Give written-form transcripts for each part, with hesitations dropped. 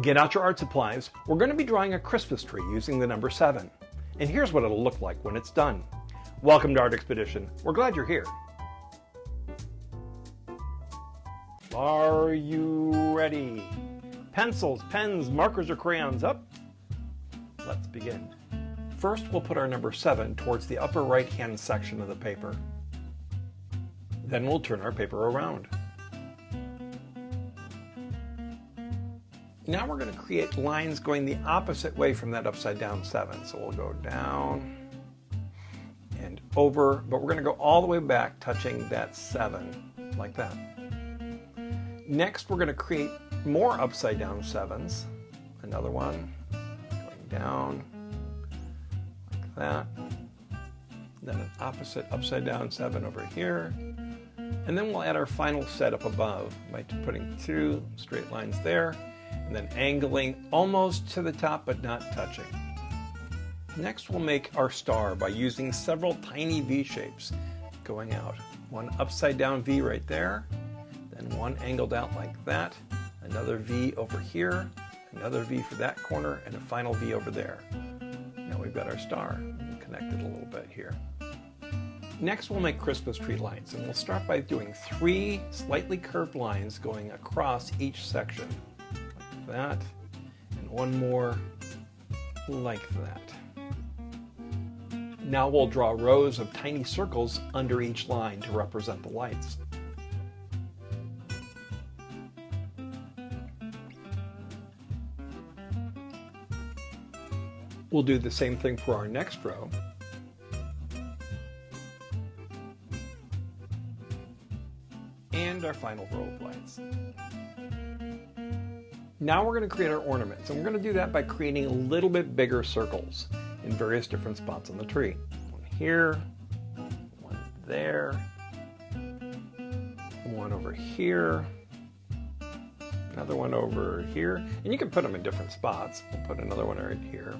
Get out your art supplies. We're going to be drawing a Christmas tree using the number 7. And here's what it'll look like when it's done. Welcome to Art Expedition. We're glad you're here. Are you ready? Pencils, pens, markers, or crayons up? Let's begin. First, we'll put our number 7 towards the upper right-hand section of the paper. Then we'll turn our paper around. Now we're going to create lines going the opposite way from that upside down 7. So we'll go down and over, but we're going to go all the way back touching that 7, like that. Next, we're going to create more upside down 7s. Another one, going down, like that. Then an opposite upside down 7 over here. And then we'll add our final set up above by putting 2 straight lines there, and then angling almost to the top but not touching. Next, we'll make our star by using several tiny V shapes going out. One upside down V right there, then one angled out like that, another V over here, another V for that corner, and a final V over there. Now we've got our star. We'll connect it a little bit here. Next, we'll make Christmas tree lines, and we'll start by doing 3 slightly curved lines going across each section, like that, and one more like that. Now we'll draw rows of tiny circles under each line to represent the lights. We'll do the same thing for our next row. And our final row of lights. Now we're going to create our ornaments, and we're going to do that by creating a little bit bigger circles in various different spots on the tree. One here, one there, one over here, another one over here, and you can put them in different spots. We'll put another one right here,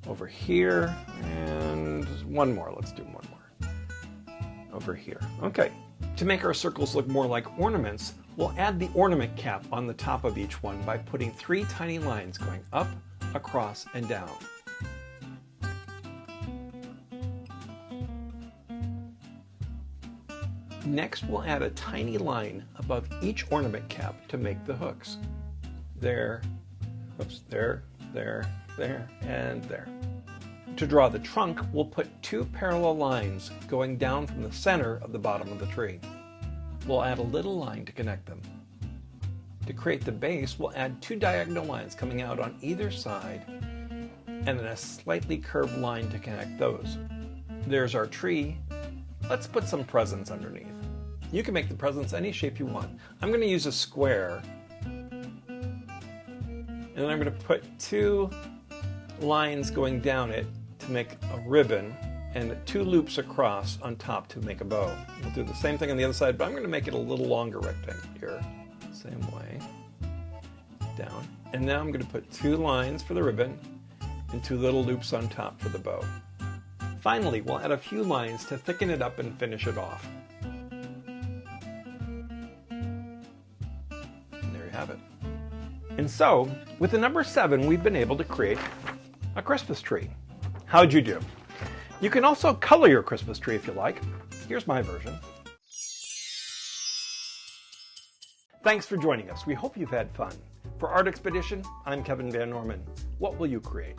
over here, and one more. Let's do one more. Over here. Okay. To make our circles look more like ornaments, we'll add the ornament cap on the top of each one by putting 3 tiny lines going up, across, and down. Next, we'll add a tiny line above each ornament cap to make the hooks. There, oops, there, there, there, and there. To draw the trunk, we'll put 2 parallel lines going down from the center of the bottom of the tree. We'll add a little line to connect them. To create the base, we'll add 2 diagonal lines coming out on either side, and then a slightly curved line to connect those. There's our tree. Let's put some presents underneath. You can make the presents any shape you want. I'm going to use a square, and then I'm going to put 2 lines going down it to make a ribbon, and 2 loops across on top to make a bow. We'll do the same thing on the other side, but I'm going to make it a little longer rectangle here. Same way. Down. And now I'm going to put 2 lines for the ribbon and 2 little loops on top for the bow. Finally, we'll add a few lines to thicken it up and finish it off. And there you have it. And so, with the number 7, we've been able to create a Christmas tree. How'd you do? You can also color your Christmas tree if you like. Here's my version. Thanks for joining us. We hope you've had fun. For Art Expedition, I'm Kevin Van Norman. What will you create?